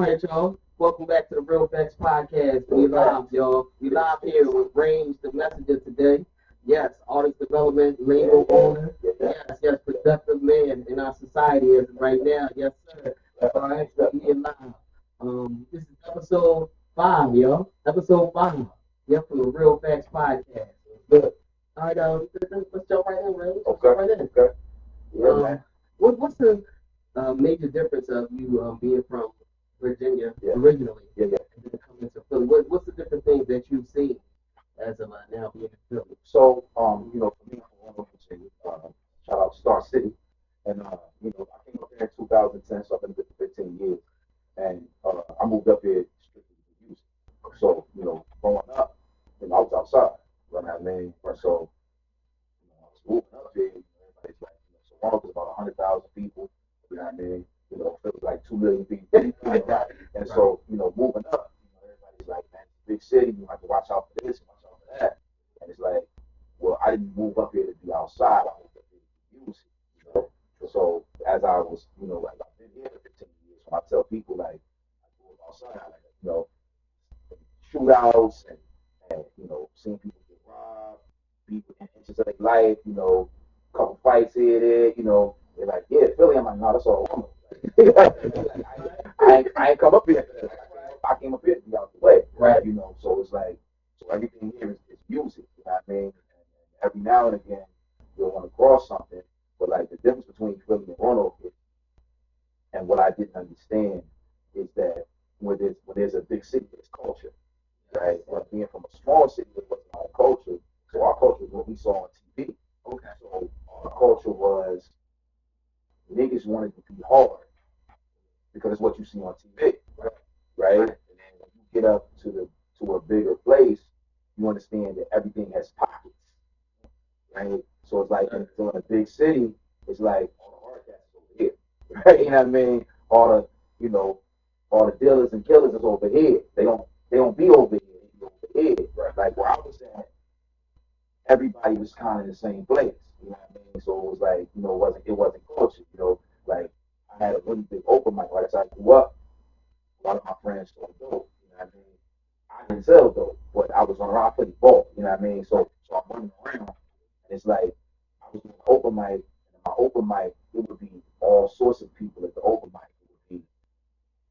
All right, y'all. Welcome back to the Real Factz podcast. We live, y'all. We live here with Range, the messenger today. Yes, artist development, label owner. Yes, productive man in our society as of right now. Yes, sir. All right, we here live. This is episode 5, yo. Episode 5. Yep, from the Real Factz podcast. Good. All right, let's jump right in, Range. Let's jump right in. Okay. Yeah, man. What's the major difference of you being from Virginia originally, and then coming to Philly? What's the different things that you've seen as of now being in Philly? So, for me, I'm from Virginia. Shout out Star City. And, I came up here in 2010, so I've been here for 15 years. And I moved up here strictly for music. So, growing up, I was outside. You know what I mean? So, I was moving up here. Everybody's like, so Toronto was about 100,000 people. You know what I mean? It was like 2 million people. And so, moving up, everybody's like, man, it's a big city. You have to watch out for this, watch out for that. And it's like, well, I didn't move up here to be outside. I moved up here to be music. So as I was, like I've been here for 15 years, when I tell people like I grew up outside, like, shootouts and seeing people get robbed, people in inches of their life, couple fights here, there, they're like, yeah, Philly. I'm like, no, that's all I I ain't come up here. I came up here to be out the way, Right. So it's like, so everything here is music, you know what I mean? And every now and again, you'll want to cross something, but like the difference between Philly and Roanoke and what I didn't understand is that when there's a big city, there's culture, right? And being from a small city, there wasn't a lot of culture. So our culture was what we saw on TV. Okay. So our culture was niggas wanted to be hard because it's what you see on TV, right? And then when you get up to a bigger place, you understand that everything has pockets, right? So it's like so in a big city, it's like all the hard cats is over here, right? You know what I mean? All the dealers and killers is over here. They don't be over here. They be over here, right? Like where I was at, everybody was kind of in the same place. You know what I mean? So it was like, it wasn't culture. Like I had a really big open mic. Like as I grew up, a lot of my friends sold dope. You know what I mean? I didn't sell dope, but I was on around pretty ball. You know what I mean? So I'm running around, and it's like I was doing open mic, and in my open mic, it would be all sorts of people at the open mic. It would be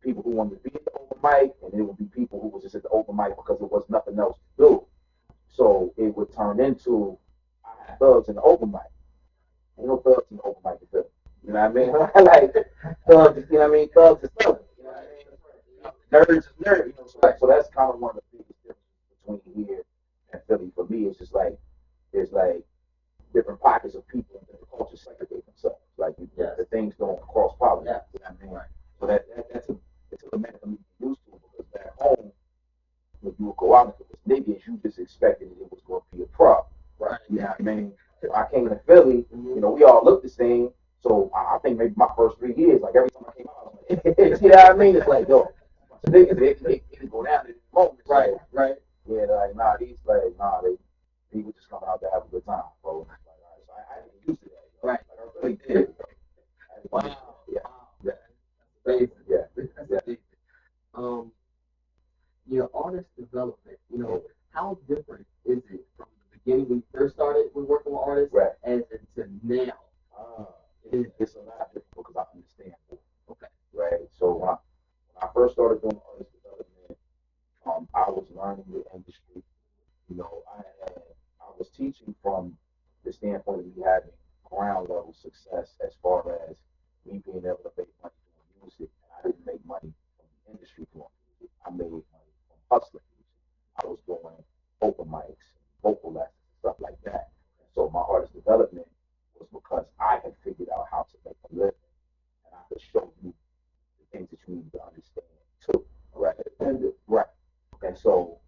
people who wanted to be at the open mic, and it would be people who was just at the open mic because there was nothing else to do. So it would turn into I had thugs in the open mic. Ain't no thugs in the open mic to fill. You know what I mean? Like thugs, you know what I mean? Thugs is thugs. You know what I mean? Nerds is nerds. So that's kind of one of the biggest differences between here and Philly for me. It's just like there's like different pockets of people and different cultures segregate themselves. Like the things don't cross pollinate. You know what I mean? So that's it's a lament for me to get used to because back home when you would go out and if it was niggas, you just expected it was going to be a prop. Right. You know what I mean? So I came to Philly, we all looked the same. So I think maybe my first 3 years, like every time I came out, I was like, you know what I mean? It's like, yo, niggas, they go down in the moment. Right. Right. Yeah, like, they were just coming out to have a good time, bro. Like, all right, so I didn't get used to that. Right. Like, I really did. Wow. Yeah. Wow. Yeah. Amazing. Yeah. That's Yeah. amazing. Um, your artist development, how different is it from the beginning when you first started with working with artists Right. as to now? It's a lot different because I understand more. Okay. Right? So when I first started doing artist development, I was learning the industry. I was teaching from the standpoint of me having ground level success as far as me being able to make money doing music. And I didn't make money from the industry doing music. I made money from hustling music. I was doing open mics, vocal lessons, and stuff like that. And so my artist development was because I had figured out how to make a living and I could show you the things that you need to understand too. Right? Right. And so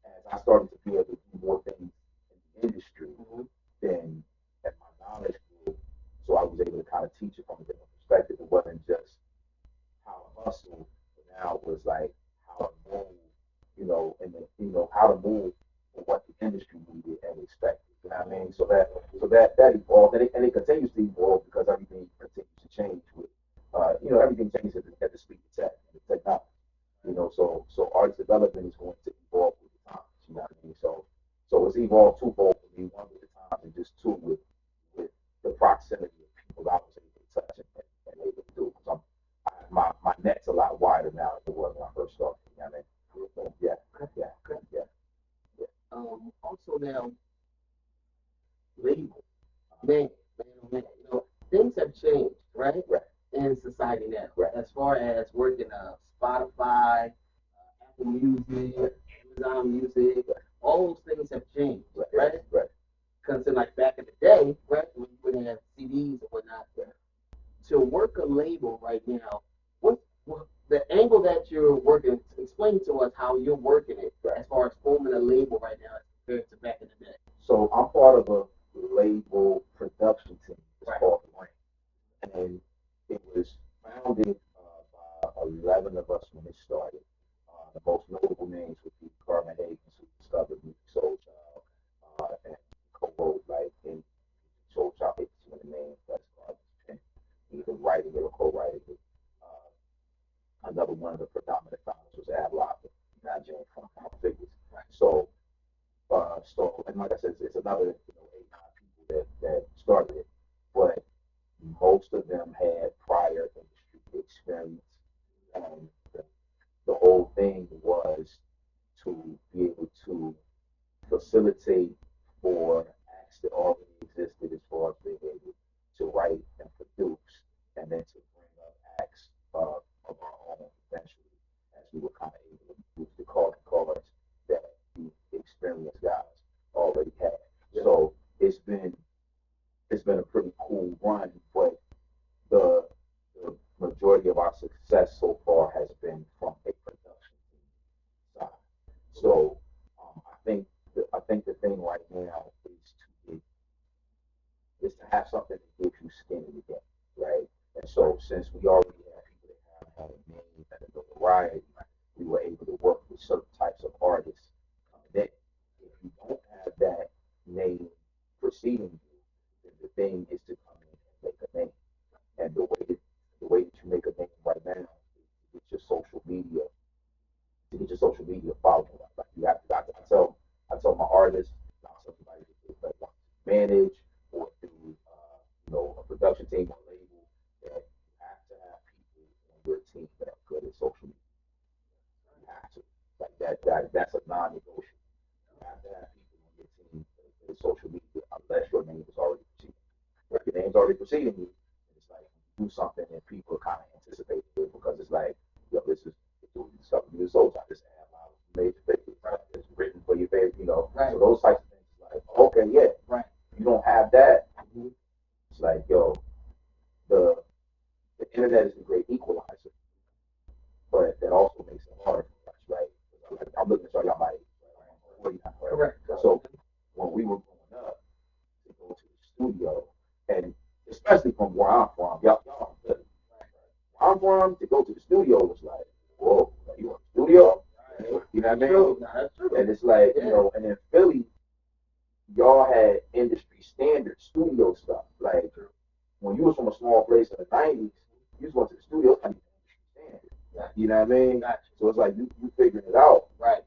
as I started to be able to do more things in the industry, then as my knowledge grew, so I was able to kind of teach it from a different perspective. It wasn't changed, right? Right. In society now, Right. as far as working Spotify, Apple Music, Amazon Music, all those things have changed, right? Right. Because like back in the day, right, when you would have CDs and whatnot, to work a label right now, what the angle that you're working? Explain to us how you're working it as far as forming a label right now as compared to back in the day. So I'm part of a label production team. It's called Rank, and it was founded by 11 of us when it started. The most notable names would be Carmen Hayes, who discovered me, Soul Child, and co-wrote like in Soul Child, it's one of the names that's either writing it or co-writing it. Another one of the predominant founders was Ab Locker, Nigerian from figures. So, and like I said, it's another 8, 9 people that started it, but most of them had prior industry experience, and the whole thing was to be able to facilitate for acts that already existed as far as being able to write and produce, and then to bring up acts of our own eventually, as we were kind of able to use the calling cards that the experienced guys already had. So it's been a pretty cool run, but the majority of our success so far has been from a production side. So I think the thing right now is to have something that gives you skin in the game, right? And so since we already have people that have had a name and a notoriety, we were able to work with certain types of artists that if you don't have that name preceding you, then the thing is to come in and make a name. And the way that you make a name right now is to get your social media following. Like you have to. I tell my artists, I tell somebody that wants to manage or do a production team or label, that you have to have people on your team that are good at social media. You have to. Like that's a non-negotiable. You have to have people on your team that are good at social media unless your name is already preceding. If your name's already preceding you, it's like you do something and people are kind of anticipating it because it's like, yo, this is stuff you do so time. This ad line major favorite, right? It's written for your favorite. Right. So those types of things, like, okay, yeah, right. You don't have that. It's like, yo, the internet is a great equalizer, but that also makes it harder for us, right? Like, I'm looking at y'all my age, right? Correct. So when we were growing up, to go to the studio, and especially from where I'm from, y'all, where I'm from, to go to the studio was like, whoa, like, you in the studio? You know what I mean? That's true. And it's like, and in Philly, y'all had industry standard studio stuff. Like, when you was from a small place in the 90s, you just went to the studio, and industry standard. You know what I mean? So it's like, you figuring it out. Right.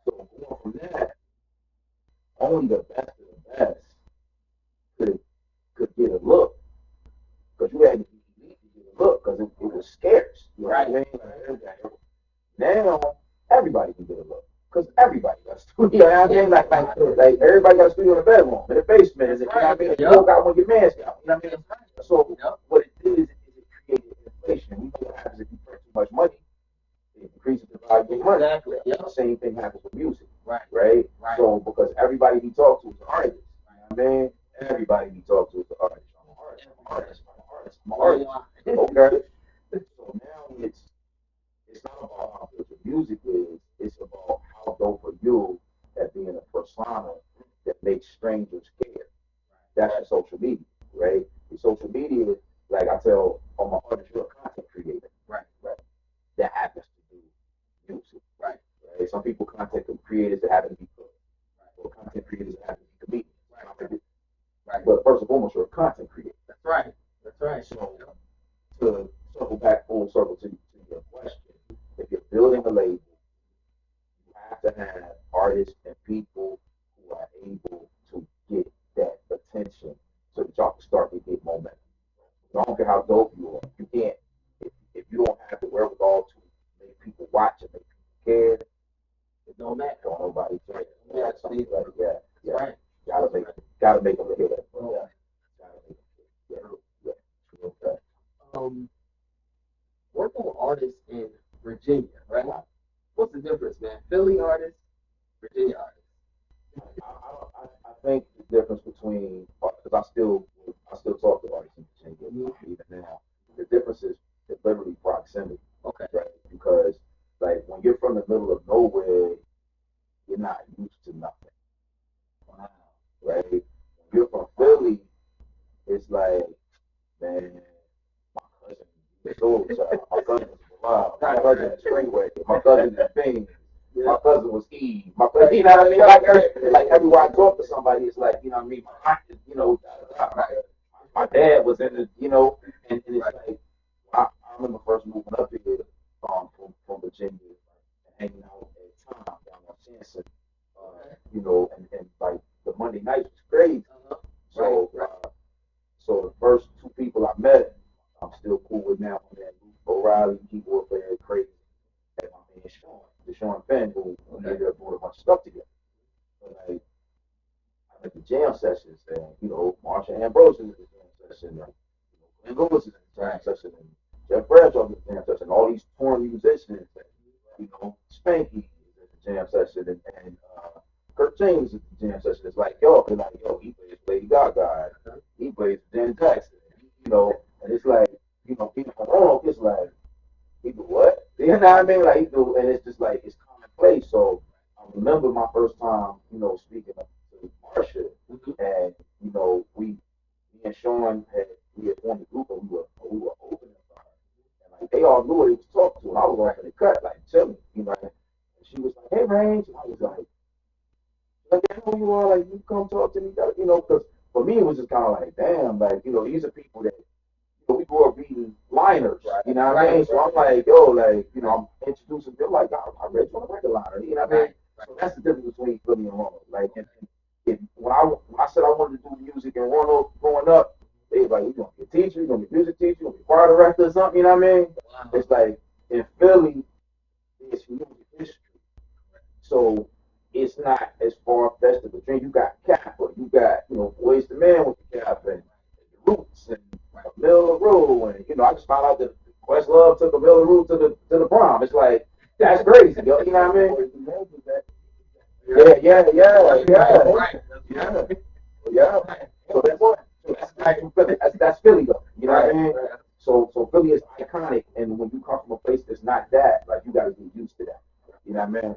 So going from that, only the best of the best could get a look. Because you had to be elite to get a look, because it was scarce. You know what I mean? Now, everybody can get a look. Because everybody got a studio. You know what I mean? Like everybody got a studio in the bedroom, in the basement. You know what I mean? You all got one, your man's got. You know what I mean? So what it did is it created inflation. We know what happens if you print too much money. It increases the value of your money. Exactly. The same thing happens with music. Right. So because everybody we talk to is an artist. You know what I mean? Everybody we talk to is an artist. I'm an artist. Okay. So now it's not about how good your music is. It's about how dope are you at being a persona that makes strangers care. That's your social media, right? Your social media, like I tell all my artists, you're a content creator. Right. That happens to do music. Right. Some people content creators that happen to be good. Or content creators that happen to be comedians. Right. But first and foremost, you're a content creator. That's right. So to circle back full circle to your question, if you're building a label, you have to have artists and people who are able to get that attention so that y'all can start to get momentum. I don't care how dope you are, you can't, if you don't have the wherewithal to make people watch and make people care, it don't matter. Don't nobody care. Right. Gotta make them hear that. working with artists in Virginia, right? What's the difference, man? Philly artists, Virginia artists. I think the difference between, because I still talk to artists in Virginia even now. The difference is literally proximity. Okay. Right? Because like when you're from the middle of nowhere, you're not used to nothing. Wow. Right? When you're from Philly, it's like, man, my cousin is soul child. My cousin is alive. My cousin is Freeway. My cousin is Bean. My cousin was Eve. My cousin, you know what I mean? Like everywhere I talk to somebody, it's like, you know what I mean? My aunt, my dad was in the, and it's like, I remember first moving up here from Virginia and hanging out at time down on Sanson, and like the Monday nights was crazy. So, so the first two people I met, I'm still cool with now. My man Luke O'Reilly, keyboard player, crazy. And my man Sean Fenn, who ended up doing a bunch of stuff together. But like, I like the jam sessions, and Marsha Ambrose is in the jam session, and Glenn Lewis is in the jam session, and Jeff Bradshaw is in the jam session. All these touring musicians, Spanky is in the jam session, and Kirk James is in the jam session. It's like, yo, he plays Lady Gaga, he plays Janet Jackson, and it's like, people from Roanoke, it's like, he do what? You know what I mean? Like he do, and it's just like it's commonplace. So I remember my first time, speaking to Marsha, and me and Sean we had formed a group, and we were opening for her, and like they all knew what he was talking to, and I was off in the cut, like chilling, And she was like, "Hey, Range," and I was like, "Who you are? Like you come talk to me, because for me it was just kind of like, damn, like these are people that. We grew up reading liners, you know what I mean? So I'm like, yo, like, I'm introducing them, like, I read you on a record liner, you know what I mean? So that's the difference between Philly and Roanoke. Like, when I said I wanted to do music in Roanoke growing up, they was like, you're going to be a teacher, you're going to be a music teacher, you're going to be a choir director or something, you know what I mean? It's like, in Philly, it's music history. So it's not as far-fetched of a dream. You got Kappa, you got, Boys the Man with the Kappa, and the Roots, and Miller Rule, and I just found out that Questlove took a Miller Rule to the prom. It's like that's crazy, yo. You know what I mean? Yeah. So that's Philly though. You know what I mean? So Philly is iconic, and when you come from a place that's not that, like you got to get used to that. You know what I mean?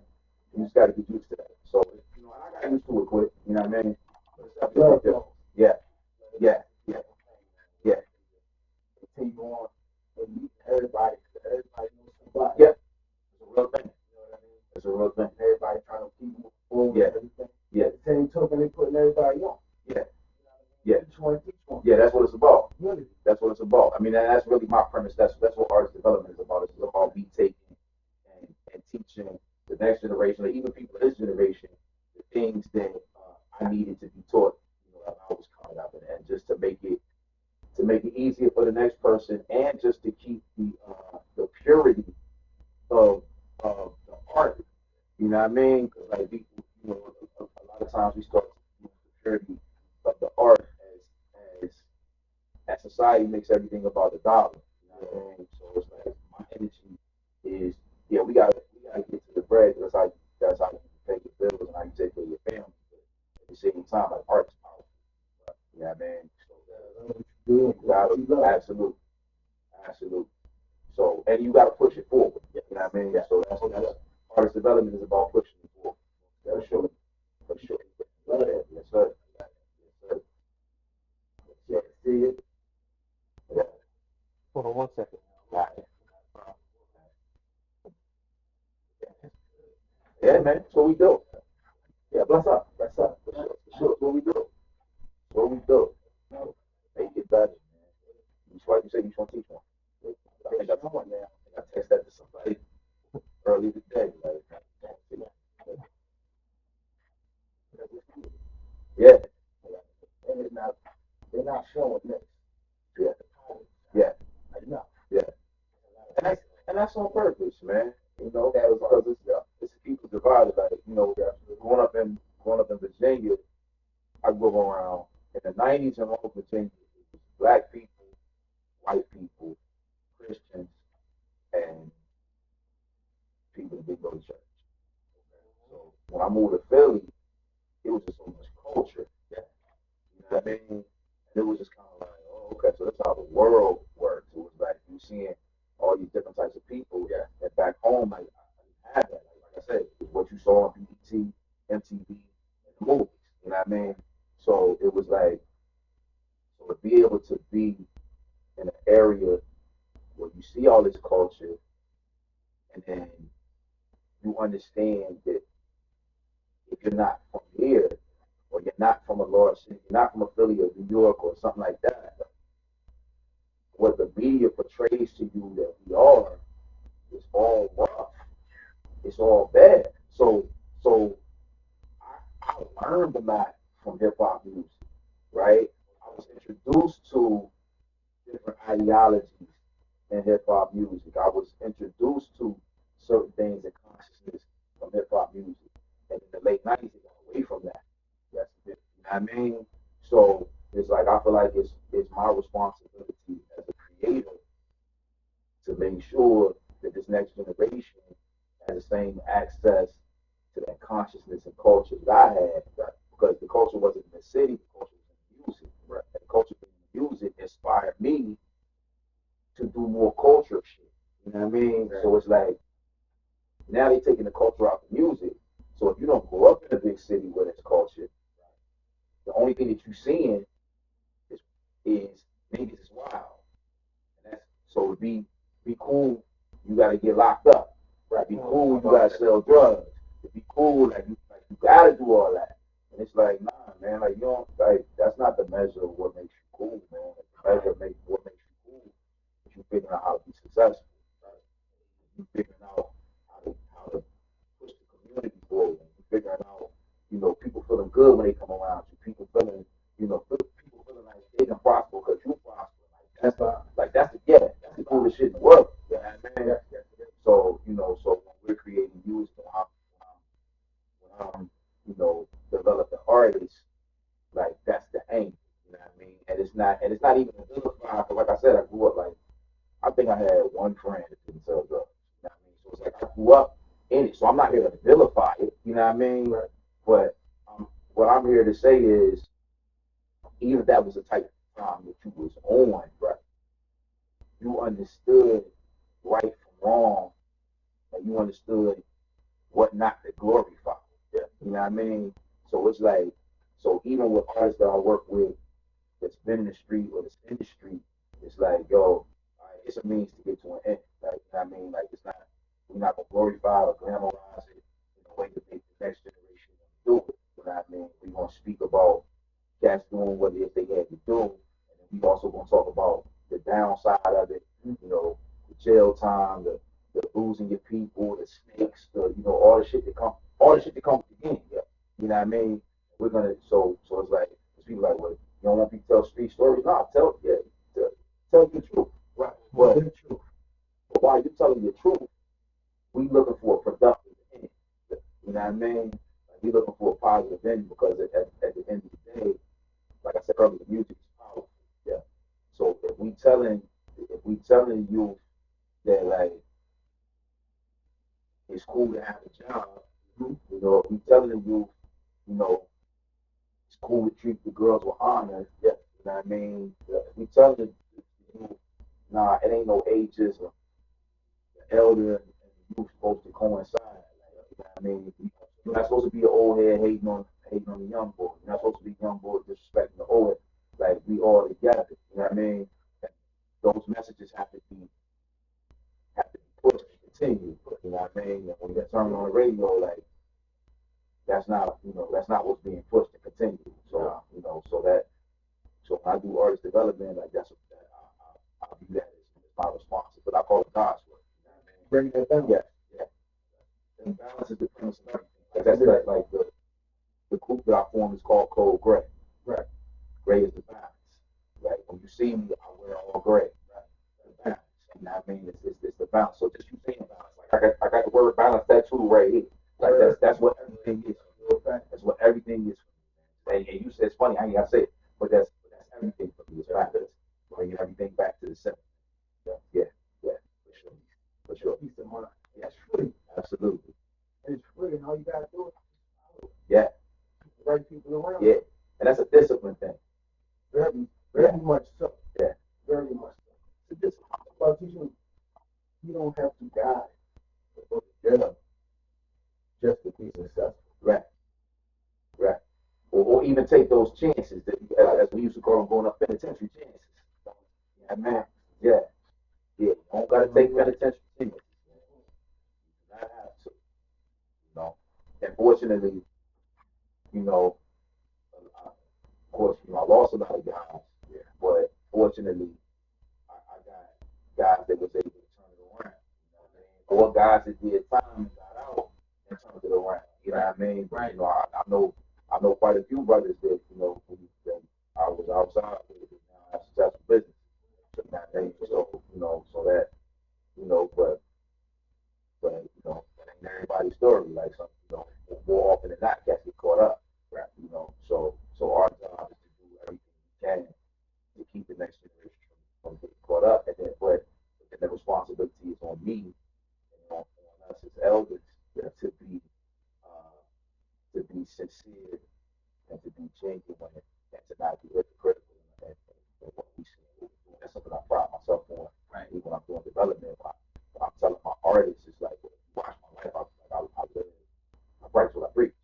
You just got to get used to that. So I got used to it quick. You know what I mean? Yeah. Continue on and meet everybody. Everybody knows somebody. Yeah, it's a real thing. It's a real thing. Everybody trying to keep moving forward. Yeah. Everything. Yeah. The same token, they putting everybody on. Yeah. Yeah. Each one. Yeah, that's what it's about. Really? That's what it's about. I mean, that's really my premise. That's what artist development is about. It's about me taking and teaching the next generation, or even people of this generation, the things that I needed to be taught. As I was coming up, and just to make it easier for the next person, and just to keep the purity of the art. You know what I mean? Because like a lot of times we start to use the purity of the art as society makes everything about the dollar. You know what I mean? So it's like my energy is we gotta get to the bread. That's how you pay your bills and how you take care of your family. But at the same time, like art is powerful. You know what I mean? So you gotta absolute. So and you gotta push it forward. You know what I mean? So that's artist development is about pushing it forward. That's sure. For sure. Yes, sir. Yes, sir. Yeah, see it. Yeah. Hold on 1 second. All right. Yeah, man. That's what we do. Yeah, bless up. Bless up. For sure. For sure. That's what we do. That's what we do. Make it better, man. That's why you say you want to teach one. I think that's one now. I text that to somebody early today. Like, yeah. And they're not showing this. Yeah. Yeah. Enough. Yeah. And that's on purpose, man. That was because it's people divided. Like, growing up in Virginia, I grew up around in the '90s in Virginia. It was black people, white people, Christians and people that didn't go to church. So when I moved to Philly, it was just so much culture. Yeah. You know what I mean? And it was just kind of like, oh, okay, so that's how the world works. It was like you seeing all these different types of people. Yeah. And back home, like, I didn't have that. Like I said, it was what you saw on BET, MTV, and the movies. You know what I mean? So it was like, so to be able to be in an area where you see all this culture and then you understand that if you're not from here or you're not from a large city, you're not from a Philly or New York or something like that, what the media portrays to you that we are is all rough. It's all bad. So I learned a lot from hip hop music, right? I was introduced to different ideologies in hip hop music. I was introduced to certain things in consciousness from hip hop music. And in the late 90s, it got away from that. Yes, you know what I mean? So it's like, I feel like it's my responsibility as a creator to make sure that this next generation has the same access to that consciousness and culture that I had. Right? Because the culture wasn't in the city, the culture was in the music. Right? And the culture in the music inspired me to do more culture shit. You know what I mean? Right. So it's like now they're taking the culture out of music. So if you don't grow up in a big city where there's culture, the only thing that you're seeing is niggas is wild. And that's so to be cool, you gotta get locked up. Right? Be cool, you gotta sell drugs. To be cool, like you gotta do all that. And it's like, nah, man, like you don't like that's not the measure of what makes you cool, man. Like, the measure of what makes you cool is you figuring out how to be successful. Right? You figuring out how to push the community forward. You figuring out, people feeling good when they come around you. People feeling, people feeling like they can prosper because you prosper. That's the coolest shit in the world. You know what I mean? So, so when we're creating music, when I'm developing artists, like that's the aim. You know what I mean? And it's not even a vilified, but like I said, I grew up like I think I had one friend that didn't sell drugs. You know what I mean? So it's like I grew up in it. So I'm not here to vilify it. You know what I mean? Right. But what I'm here to say is, even if that was the type of time that you was on, right, you understood right from wrong, and you understood what not to glorify. Yeah. You know what I mean? So it's like, so even with artists that I work with that's been in the street or that's in the street, it's like, yo, it's a means to get to an end. Like, you know what I mean? Like, we're not gonna glorify or glamorize it in a way to make the next generation do it. You know what I mean? We're gonna speak about cats doing what it is they had to do, and then we also gonna talk about the downside of it. The jail time, the losing your people, the snakes, all the shit that comes with the game. Yeah. You know what I mean? We're gonna it's like people like, well, you don't want people to tell street stories? No, tell the truth. Right. But while you're telling the truth, we looking for a productive end. You know what I mean? Like, we looking for a positive end because at the end of the day, like I said earlier, music is powerful. Yeah. So if we telling you that like it's cool to have a job, if we telling you, you know, it's cool to treat the girls with honor, yeah, you know what I mean? If we telling you, nah, it ain't no ageism. The elder and the youth supposed to coincide. Like, you know what I mean? You're not supposed to be an old head hating on the young boy. You're not supposed to be a young boy disrespecting the old head. Like we all together. You know what I mean? Those messages have to be pushed and continue. You know what I mean? And when you turn on the radio, like that's not what's being pushed and continued. So so when I do artist development, like I view that as my responsibility. But I call it God's work. You know what I mean? Bringing that down. Yeah, yeah. And balance is the premise of everything. Like that's like the group that I formed is called Code Gray. Right. Gray is the balance. Like when you see me, I wear all gray. Right. The balance. You know what I mean? It's the balance. So just you saying balance. Like I got the word balance tattoo right here. Like that's what everything is. That's what everything is. And you said it's funny, I ain't gotta say it, but that's everything for me. It's balance. Bringing everything back to the center. Yeah. about teaching you don't have to die or get up just to be successful. Right. Right. Or even take those chances that, as we used to call them, going up penitentiary chances. Yeah, man. Yeah. Yeah. You don't gotta take penitentiary chances. You not have to. You know. And fortunately, you know, of course, you know, I lost a lot of guys. Yeah. But fortunately, I got guys that was able to turn it around. You know what I mean? Or guys that did time and got out and turned it around. You know what I mean? Right. You know, I know quite a few brothers that, you know, that I was outside with, and now I have successful business. So, you know, so that, you know, but you know, that ain't everybody's story. Like some, you know, more often than not, cats get caught up, right? You know, so our job is to do everything we can to keep the next generation from getting caught up, and then the responsibility is on me and on us as elders, uh, to be sincere and to be genuine and to not be hypocritical in what we see and what we're doing. That's something I pride myself on. Right. Even when I'm doing development, I'm telling my artists, it's like, well, you watch my life, I live, I practice what I preach.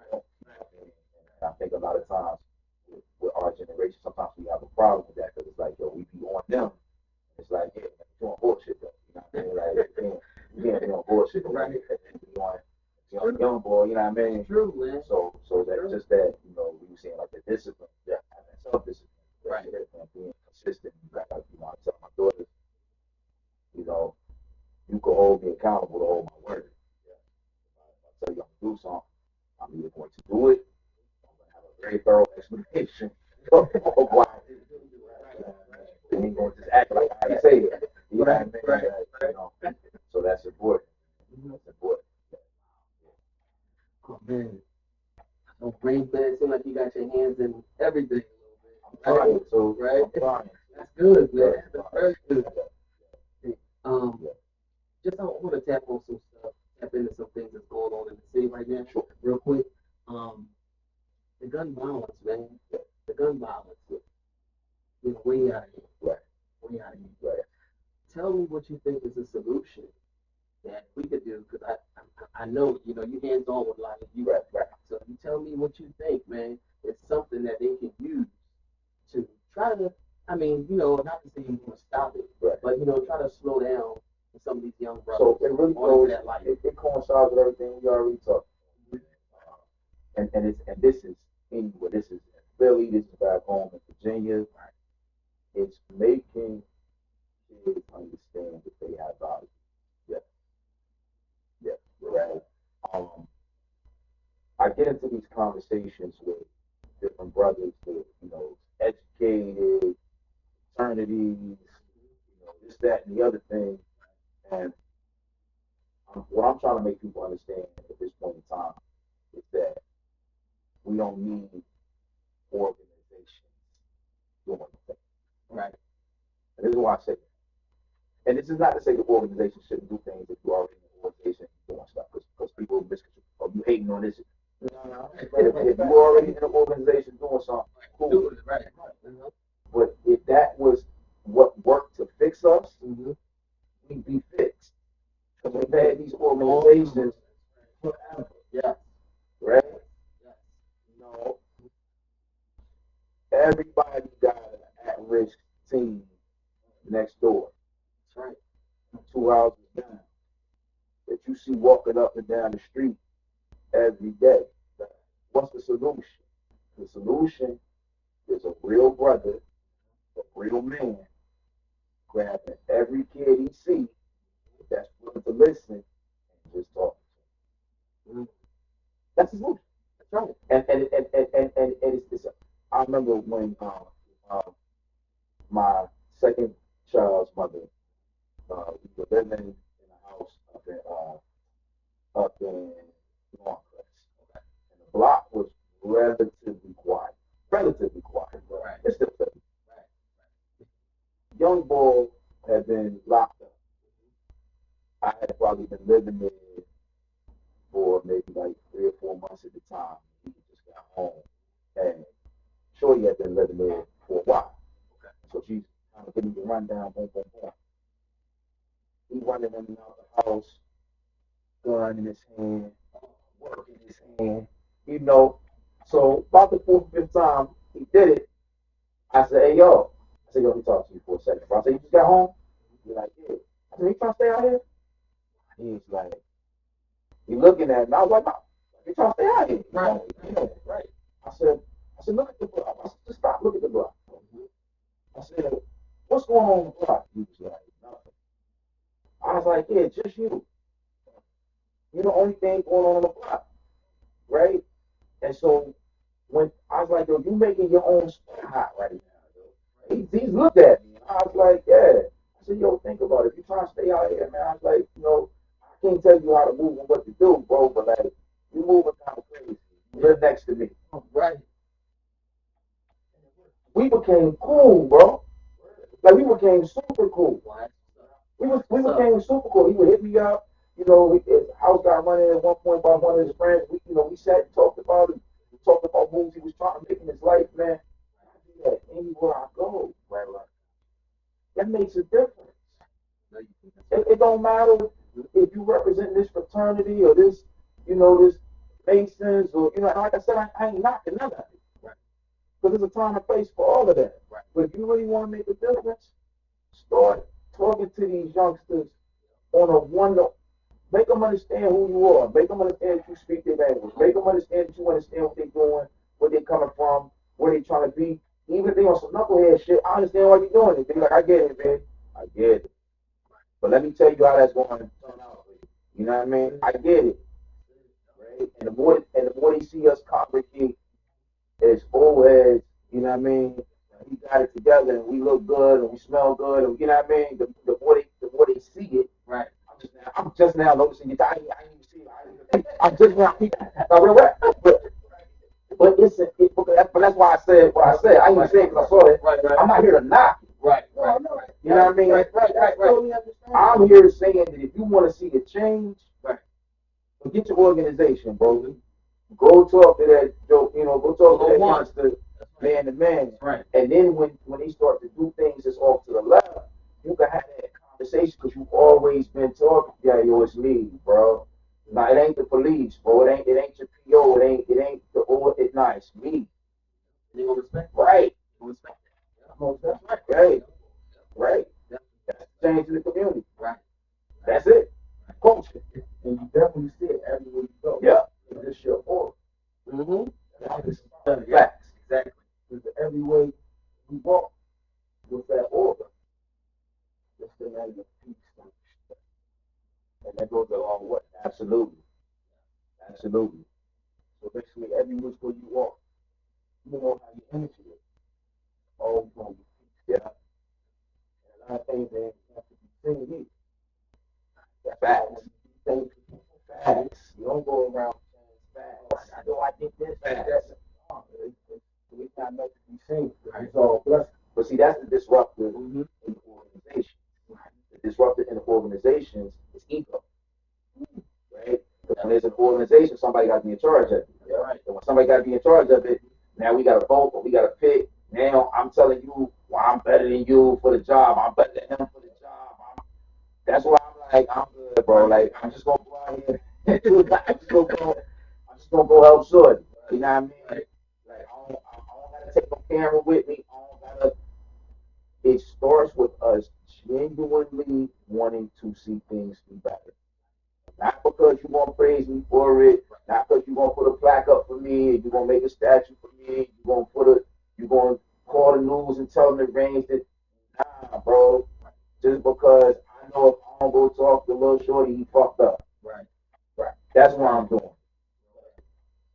Right. And I think a lot of times with our generation, sometimes we have a problem with that because it's like, yo, we be on them. It's like, yeah, man, you're doing bullshit though. You know what I mean? Like, you can't be doing bullshit. Right. And be on young boy, you know what I mean? True, man. So that's just that, you know, we were saying like the discipline, yeah, self-discipline, right? And being consistent. Like, you know, I tell my daughters, you know, you can hold me accountable to hold my word. Yeah. If I tell you I'm gonna do something, I'm either going to do it, I'm gonna have a very thorough explanation of why I didn't do it. Right. And ain't gonna just act like I say it. You know what I mean? Right. You know, so that's important. That's important. Oh man. So brain man, seems like you got your hands in everything. I'm trying, so right? I'm trying. That's good, man. That's very good. Just I want to tap on some stuff, tap into some things that's going on in the city right now. Sure. Real quick. The gun violence, man. The gun violence. You know, way out of here. Right. Way out of here. Right. Tell me what you think is a solution that we could do, because I know, you know, you hands on with a lot of you. Right. So you tell me what you think, man. It's something that they can use to try to, I mean, you know, not to say you want to stop it, right, but, you know, try to slow down some of these young brothers. So it really goes, that life. It coincides with everything we already talked about. And this is anywhere. This is in Philly. This is back home in Virginia. Right. It's making kids understand that they have value. Yeah. Yeah. Right. I get into these conversations with different brothers that, you know, educated, fraternities, you know, this, that, and the other thing. And what I'm trying to make people understand at this point in time is that we don't need organizations doing things. Right. And this is why I say that. And this is not to say the organization shouldn't do things if you're already in an organization doing stuff, because people misconstrue, oh, you hating on this. No. If you're already in an organization doing something, cool. Right. But if that was what worked to fix us, we'd be fixed. Because we've had these organizations forever. Yeah. Right? Yes. You know, everybody got an at-risk team next door. That's right. 2 houses down. That you see walking up and down the street every day. What's the solution? The solution is a real brother, a real man, grabbing every kid he sees that's willing to listen and just talk to him. That's the solution. That's right. And it's I remember when my second child's mother, we were living in a house up in Longcrest. Okay. And the block was relatively quiet. Relatively quiet, but right, it's still pretty. Right. Young boy had been locked up. I had probably been living there for maybe like 3 or 4 months at the time. He just got home. And Shorty had been living there for a while. Okay. So she's kind of giving me the rundown, boom, boom, boom. running in and out the house, gun in his hand, work in his hand, you know. So about the fourth or fifth time he did it, I said, hey yo. I said, yo, let me talk to you for a second. I said, you just got home? He's like, yeah. I said, you trying to stay out here? He's like, he looking at me. I was like, no, you trying to stay out here? Right. Yeah, right. I said, look at the block. I said, just stop, look at the block. I said, what's going on in the block? He was like, nothing. I was like, yeah, just you. You're the only thing going on the block, right? And so when I was like, yo, you making your own spot hot right now. He's looked at me. And I was like, yeah. I said, yo, think about it. If you're trying to stay out here, man, I was like, you know, I can't tell you how to move and what to do, bro, but like, you moving kind of crazy. You live next to me. Right. We became cool, bro. Like, we became super cool. We became super cool. He would hit me up. You know, his house got running at one point by one of his friends. We sat and talked about it. We talked about moves he was trying to make in his life, man. I do that anywhere I go, right? That makes a difference. It don't matter if you represent this fraternity or this, this Masons or, like I said, I ain't knocking none of it. Right. Because there's a time and place for all of that. Right. But if you really want to make a difference, start talking to these youngsters on a one-to-one. Make them understand who you are. Make them understand that you speak their language. Make them understand that you understand what they're doing, where they're coming from, where they're trying to be. Even if they on some knucklehead shit, I understand why you're doing it. They're like, I get it, man. I get it. But let me tell you how that's going to turn out. You know what I mean? I get it. Right? And the more they see us congregate as old heads, you know what I mean? We got it together and we look good and we smell good, and you know what I mean? The more they see it, right? I'm just now noticing it. I didn't even see it. I'm just now. But but that's why I said what I said. I didn't say it because I saw it. Right. I'm not here to knock it. Right. You know what I mean? Right. I'm here to say that if you want to see a change, right, get your organization, bro. Go talk to that joke. Go talk to that youngster, man to man. Right. And then when they start to do things that's off to the left, you can have that conversation because you've always been talking. Yeah, yo, it's me, bro. Nah, it ain't the police, bro. It ain't your PO. It ain't the nah, it's me. You gonna respect? Right. You respect it. That's right. Right. That's change in the community. Right. That's it. Culture. And you definitely see it everywhere you go. Yeah. It's your order. Mm-hmm. Facts. Exactly. Because everywhere we walk with that order, it's the name of peace. And that goes a long way. Absolutely. Absolutely. So basically, every which way you walk, you know how you energy is. Oh, you're going to be peace. Yeah. And a lot of things that have to be seen here. That's facts. Facts. You don't go around saying facts. I know I did this. Facts. It's not meant to be seen. Right. So, but see, that's the disruptor in the organization. The disruptor in the organizations is ego. Right? Because when there's an organization, somebody got to be in charge of it. Yeah. Right. And when somebody got to be in charge of it, now we got to vote or we got to pick. Now I'm telling you, well, I'm better than you for the job. I'm better than him for the job. That's why I'm like, I'm good, bro. Like, I'm just going to go out here. I'm just going to go help Shorty. You know what I mean? Like I don't got to take no camera with me. It starts with us genuinely wanting to see things be better. Not because you're going to praise me for it, not because you're going to put a plaque up for me, you're going to make a statue for me, you're going to call the news and tell them it rains. Nah, bro. Just because I know if I don't go talk to little Shorty, he fucked up. Right. That's what I'm doing.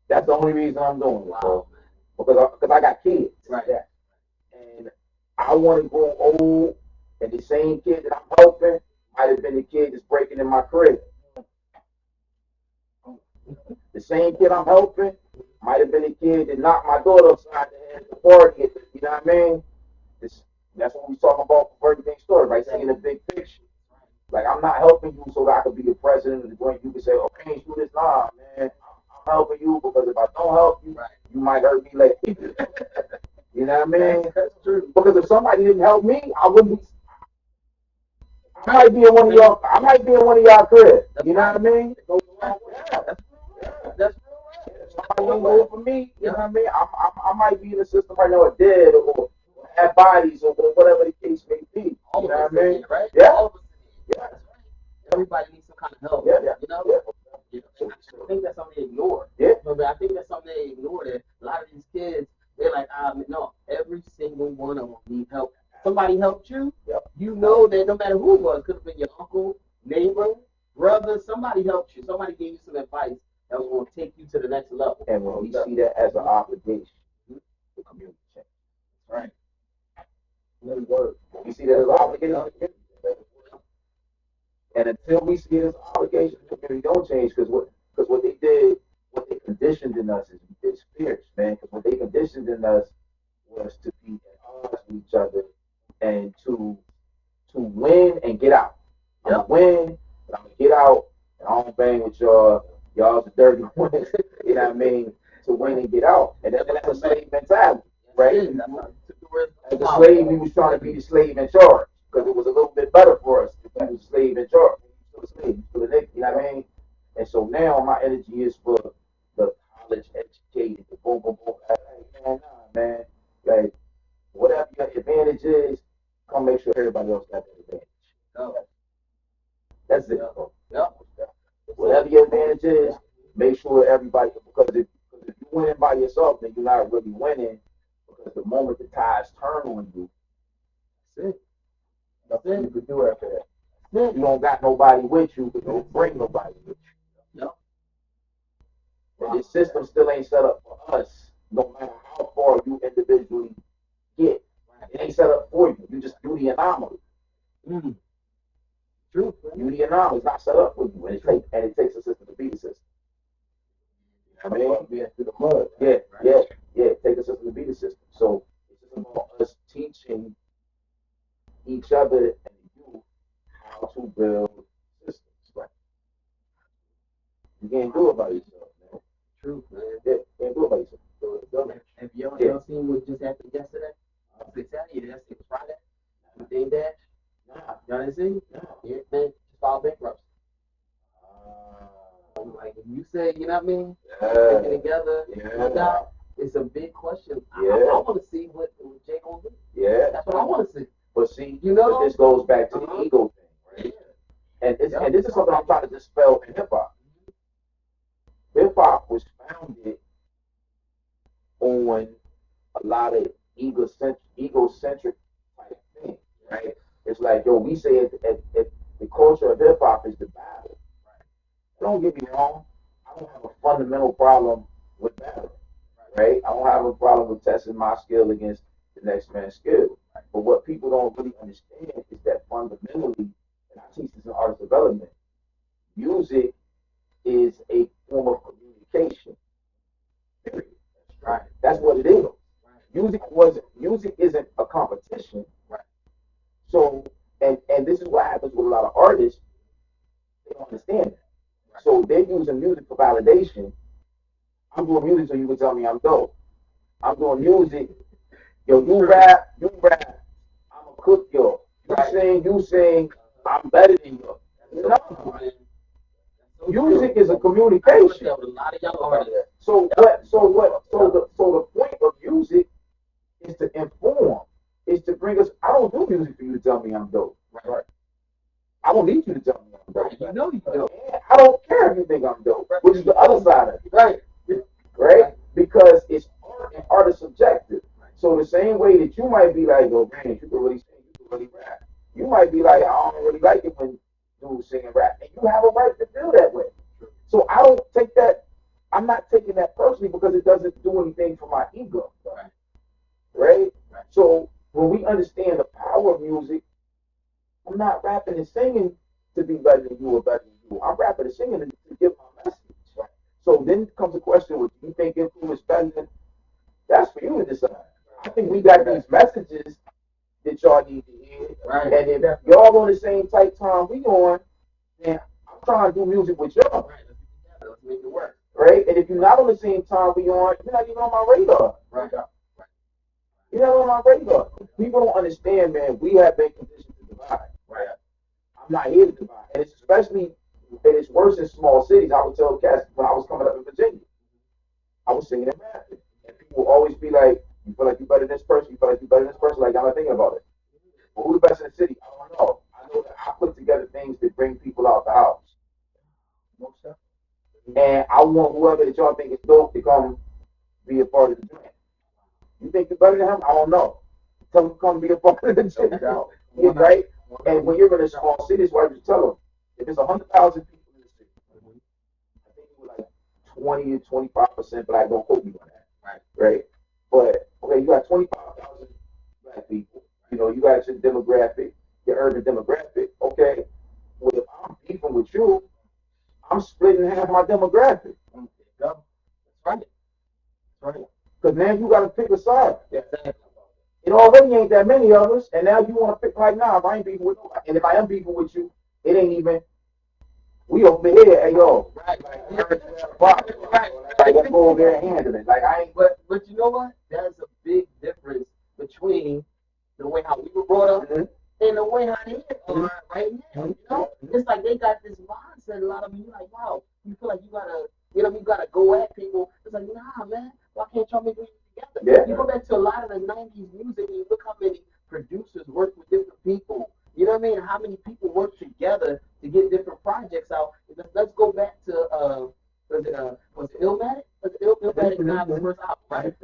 That's the only reason I'm doing it, bro. Because I got kids. Right. Yeah. And I want to grow old, and the same kid that I'm helping might have been the kid that's breaking in my crib. The same kid I'm helping might have been the kid that knocked my daughter upside the head at the party. You know what I mean? That's what we talking about for everything story, right? Seeing the big picture. Like, I'm not helping you so that I could be the president of the joint. You can say, oh, can't do this. Nah, man. I'm helping you because if I don't help you, you might hurt me later. You know what I mean? That's true. Because if somebody didn't help me, I wouldn't I might be in one of y'all. I might be in one of y'all cribs. You know what I mean? That's somebody ain't voting for me. You know what I mean? I might be in the system right now, dead or have bodies or whatever the case may be. You know what I mean? Right? Yeah. Yeah. Everybody needs some kind of help. Yeah. You know? Yeah. I think that's something they ignore. Yeah. I think that's something they ignore. That a lot of these kids, they're like, no, every single one of them need help. Somebody helped you. Yep. You know that no matter who it was, could have been your uncle, neighbor, brother. Somebody helped you. Somebody gave you some advice that was going to take you to the next level. And when we see that as an obligation, the community change. Right. When we see that as an obligation, and until we see it as an obligation, the community don't change because what they did, what they conditioned in us is fierce, man. Because what they conditioned in us was to be at odds with each other and to win and get out. I'm gonna win, and I'm gonna get out, and I don't bang with y'all. Y'all's a dirty ones. You know what I mean? To win and get out, and that's a slave mentality, right? As a slave, we was trying to be the slave in charge because it was a little bit better for us if we was a slave in charge. Still a slave, still a nigga, you know what I mean? And so now my energy is for the college educated, the boom, boom, boom. Like, man, nah, man. Like, whatever your advantage is, come make sure everybody else got that advantage. That's it. Whatever your advantage is, make sure everybody, because if you're winning by yourself, then you're not really winning, because the moment the tides turn on you, that's it. Nothing you can do after that. You don't got nobody with you, but you don't bring nobody with you. No. And this system still ain't set up for us, no matter how far you individually get. It ain't set up for you. You just do the anomaly. True. You the anomaly. It's not set up for you. And it takes a system to be the system. I mean, being through the mud. Yeah. It takes a system to be the system. So it's just about us teaching each other and you how to build systems. Right? You can't do it by yourself, man. True, man. Yeah, you can't do it by yourself. Have y'all seen what just happened yesterday? Yesterday, Friday. Dave Dash. Y'all didn't see? Yeah, man, just filed bankruptcy. Like if you say, you know what I mean? Taking together, no doubt, it's a big question. I want to see what Jay gonna do. Yeah, that's what I want to see. But see, this goes back to the ego thing, right? And this is something I'm trying to dispel in hip hop. Hip hop was founded on a lot of egocentric type things, right? It's like, we say at the culture of hip hop is the battle. Don't get me wrong, I don't have a fundamental problem with battle, right? I don't have a problem with testing my skill against the next man's skill. But what people don't really understand is that fundamentally, and I teach this in artist development, music is a form of communication. Period. Right. That's what it is. Music isn't a competition. Right. So and this is what happens with a lot of artists. They don't understand that. Right. So they're using music for validation. I'm doing music so you can tell me I'm dope. I'm doing music. You rap. I'm a cook, yo. You sing, I'm better than you. No. Music is a communication. So the point of music is to inform, is to bring us. I don't do music for you to tell me I'm dope. Right. I don't need you to tell me I'm dope. You know you dope. I don't care if you think I'm dope, which is the other side of it. Right? Because it's art, and art is subjective. So the same way that you might be like, man, you can really sing, you can really rap. You might be like, I don't really like it when dudes sing and rap. And you have a right to feel that way. So I don't take that, I'm not taking that personally because it doesn't do anything for my ego. Right? So when we understand the power of music, I'm not rapping and singing to be better than you or better than you. I'm rapping and singing to give my message. So then comes the question, do you think influence better than? That's for you to decide. I think we got these messages that y'all need to hear. Right. And if y'all on the same type time we on, then I'm trying to do music with y'all. Right. Let's make it work. Right? And if you're not on the same time we on, you're not even on my radar. Right. You're not on my radar. People don't understand, man, we have been conditioned to divide. Right. I'm not here to divide. And it's especially, and it's worse in small cities. I would tell cats when I was coming up in Virginia, I was singing and rapping. And people would always be like, you feel like you better than this person, you feel like you better than this person. Like, I'm not thinking about it. But who the best in the city? I don't know. I know that I put together things that bring people out the house. And I want whoever that y'all think is dope to come be a part of the joint. You think you're better than him? I don't know. Tell him to come be a part of the joint. Yeah, right? And when you're in a small city, that's why you tell them. If there's 100,000 people in the city, I think it was like 20 to 25% black. Don't quote me on that. Right? But, okay, you got 25,000 black people. You know, you got your demographic, your urban demographic. Okay, well, if I'm beefing with you, I'm splitting half my demographic. That's right. That's right. Because now you got to pick a side. It already ain't that many of us, and now you want to pick like, nah, I ain't beefing with nobody. And if I am beefing with you, it ain't even, we over here, hey, yo. Right. Like, let's go over there and handle it. Like, I ain't. But you know what? There's a big difference between the way how we were brought up and the way how they are right now. You know, it's like they got this mindset. A lot of them, you like, wow, you feel like you gotta, you gotta go at people. It's like, nah, man, why can't y'all make music together? Yeah. You go back to a lot of the '90s music, and you look how many producers work with different people. You know what I mean? How many people work together to get different projects out? Let's go back to was it Illmatic? Was it Illmatic not the first album, right?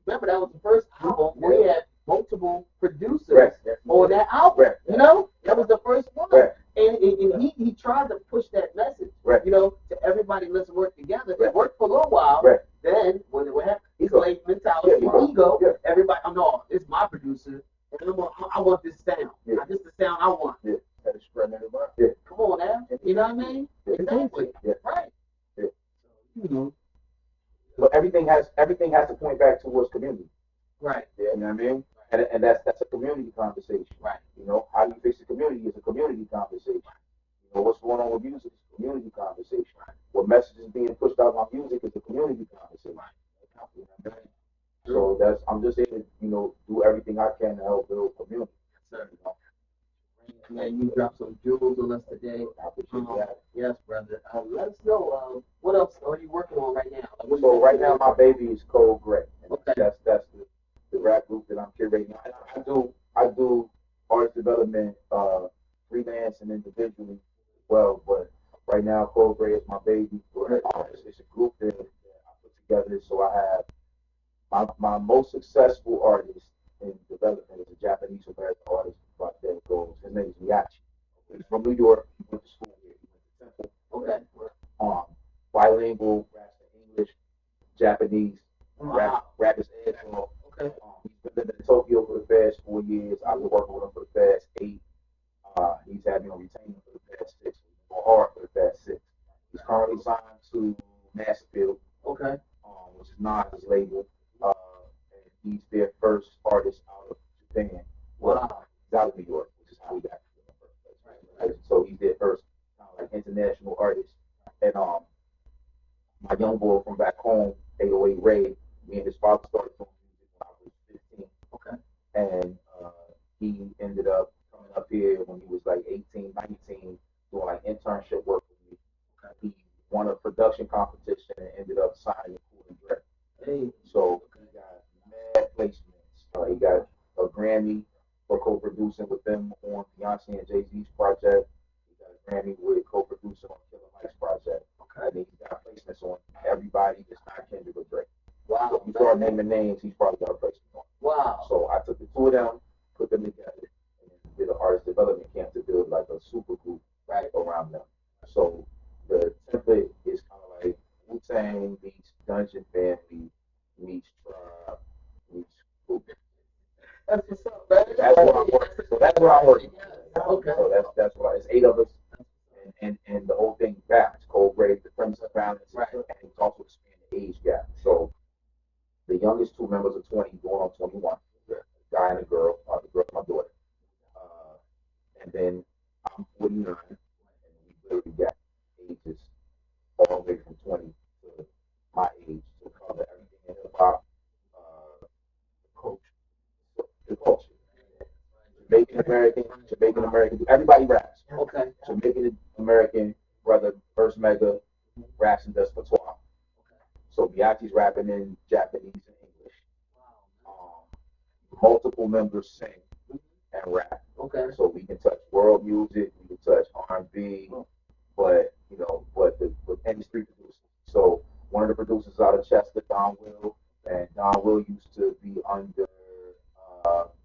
Remember that was the first album where he had multiple producers on that album. You know, that was the first one, and he tried to push that message. You know, to everybody, let's work together. It worked for a little while. Then when it happened, his slave mentality, ego. Everybody, oh no, it's my producer, and I want this sound. This is the sound I want. Come on now, you know what I mean? Exactly. Right. You know. But everything has to point back towards community. Right. You know what I mean? And that's a community conversation. Right. You know, how do you fix the community is a community conversation. You know, what's going on with music is a community conversation. What message is being pushed out my music is a community conversation. So I'm just here to, you know, do everything I can to help build community. Yes, sir. Man, you dropped some jewels on us today. Yes, brother. Let us know what else are you working on right now? So right now my baby is Cold Gray. Okay. That's the rap group that I'm curating. I do artist development, freelance and individually as well. But right now Cold Gray is my baby. It's a group that I put together. So I have my most successful artist in development is a Japanese American artist by that goes. His name is Miyachi. He's from New York. He went to school here. He went to Temple. Okay. Bilingual, raps in English, Japanese, rap his head off. Okay. He's been living in Tokyo for the past 4 years. I've been working with him for the past 8. He's had me on retainer for the past 6. He's been going hard for the past 6. He's currently signed to Nashville, Okay. Which is Nas' label. And he's their first artist out of Japan. Wow. He's out of New York, which is how we got him in the first place. Right? So he's their first kind of like international artist. And my young boy from back home, 808 Ray, me and his father started doing music when I was 15. Okay. And he ended up coming up here when he was like 18, 19, doing like internship work with me. Okay. He won a production competition and ended up signing with Cool and Dre. Hey. So he got mad placements. He got a Grammy for co-producing with them on Beyonce and Jay-Z's project. He got a Grammy with co-producing on Killer Mike's project. Okay. And then he got placements on everybody that's not Kendrick or Drake. Wow. So if you start naming names, he's probably got a placement on. Wow. So I took the two of them, put them together, and did an artist development camp to build like a super group right around them. So the template is kind of like Wu-Tang meets Dungeon Family meets Tribe meets Group. That's what's up, man. That's what I'm working. So that's what I'm working. Okay. So that's why it's 8 of us, and the whole thing balanced. Cold Gray, the premise of balance, right. And it's also expanding the age gap. So the youngest 2 members are 20, going on 21. A guy and a girl. The girl, my daughter. And then I'm 49, and we literally got ages all the way from 20 to my age to cover everything in hip hop, the culture. Jamaican American, everybody raps. Okay. Jamaican American brother, First Mega, raps and does patois. So Miachi's rapping in Japanese and English. Multiple members sing and rap. Okay. So we can touch world music, we can touch R&B, but with any street producers. So one of the producers out of Chester, Don Will, and Don Will used to be under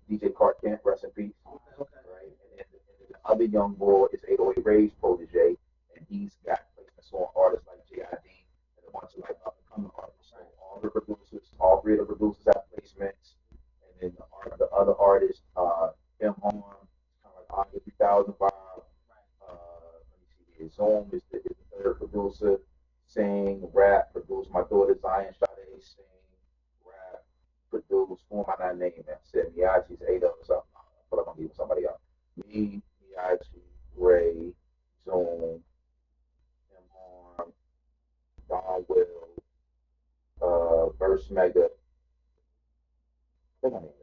DJ Clark Kent, rest in peace. Right? And the other young boy is 808 Ray's protege, and he's got placements on artists like J.I.D. and a bunch of like up and coming artists. So all the producers, all three of the producers have placements, and then the other artists, M. Horn, kind of like Andre 3000 vibe. Let me see here. Zoom is the third producer. Sing, rap, produce. My daughter Zion Sade, sing, rap, produce. Who am I not naming? I said Miyachi's 8 of us. I feel like I'm leaving somebody out. Me, Miyachi, Ray, Zoom, M. Horn, Don Will, Verse Mega. I think I named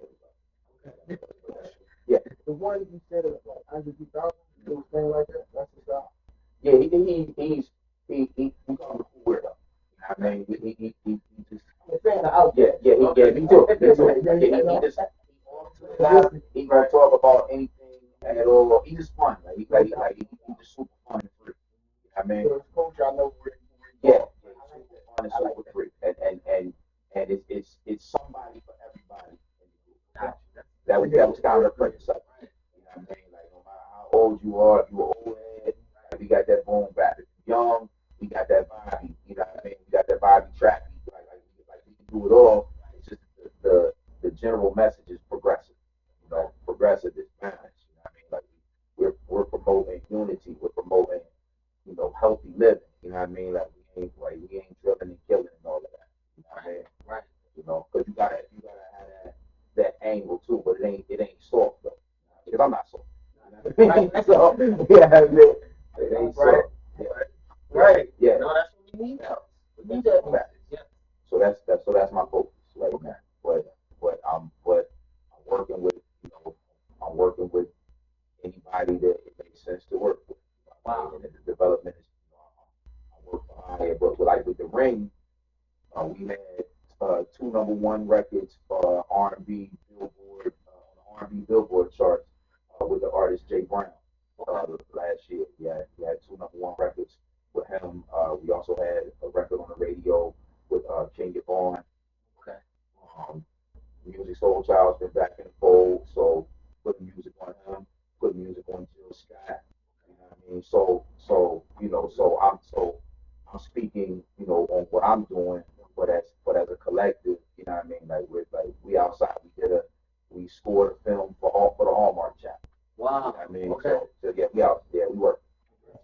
everybody. Yeah. The one you said of like Andre 3000, those things like that. That's his style. Yeah, we call him a cool weirdo. I mean, he just. I'm saying the out. Yeah, me too. He gonna talk about anything at all. He just fun. He just super fun and free. I mean, So his culture, I know where. yeah, super fun and super free, and it's somebody for everybody. That was kind of the premise of it. You know what I mean? Like no matter how old you are, if you're old head, we got that boom bap. If you're young, we got that vibey. You know what I mean? We got that vibey trappy. Like we can do it all. It's just the general message is progressive. You know, progressive is balance. You know what I mean? Like we're promoting unity. We're promoting healthy living. You know what I mean? Like we ain't drilling and killing and all of that. You know what I mean? Right. Because you gotta have that angle too, but it ain't soft though. Because I'm not soft. Right. So yeah, it ain't soft. Yeah. Right. Yeah. No, that's what we need now. We need that message. Yeah. So that's my focus right now. But I'm working with anybody that it makes sense to work with. Wow. And the development is I work for hire, but with the ring, we had 2 #1 records for R&B Billboard on the R&B Billboard charts with the artist Jay Brown last year. Yeah, we had 2 #1 records with him. We also had a record on the radio with King Yvonne. Okay. Music Soul Child's been back in the fold, so putting music on him, putting music on Jill Scott. You know what I mean? I'm speaking, on what I'm doing, but as a collective, you know what I mean? We outside, we scored a film for the Hallmark channel. Wow. You know what I mean? Okay. So yeah, we out there, we work.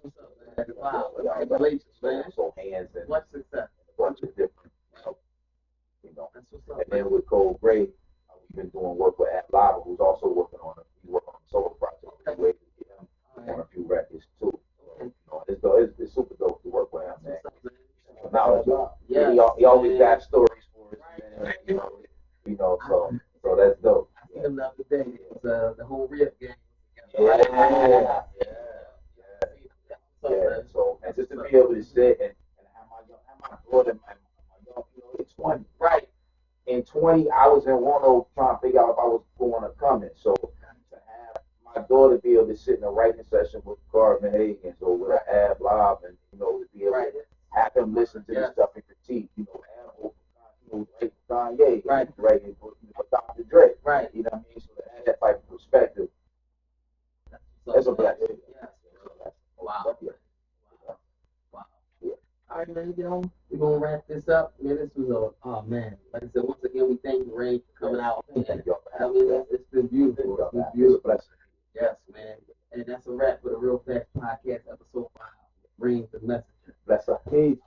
What's up, man? Wow. Yeah, Congratulations, man. So hands and Much success. a bunch of different, That's what's up. And then with Cold Gray, we've been doing work with Ad Lava, who's also working on a solo project. We're waiting to get him on a few records too. It's super dope to work with him, man. Knowledgeable. Yeah. He always got stories for us, man. So that's dope. I see him the other day. It was the whole Riff game. Yeah. So and just to be able to sit and have my daughter, my young, it's 20. Right. In 20, I was in Warno trying to figure out if I was going or coming. So to have my daughter be able to sit in a writing session with Garvin Hagens or with Ab Lob and to be able to have him listen to this stuff and critique, Ab like Kanye, right, for Dr. Dre, right. You know what I mean? So to have that type of perspective, that's a blessing. Yes. Wow. Wow. Yeah. All right, man, we're going to wrap this up. Man, this was man. Like I said, once again, we thank you, Ray, for coming out. Thank y'all for I having mean, me. it's been beautiful. It's been It's a beautiful. blessing. Yes, man. And that's a wrap for the Real Factz Podcast, episode 5. Bring the message. Bless up. Peace.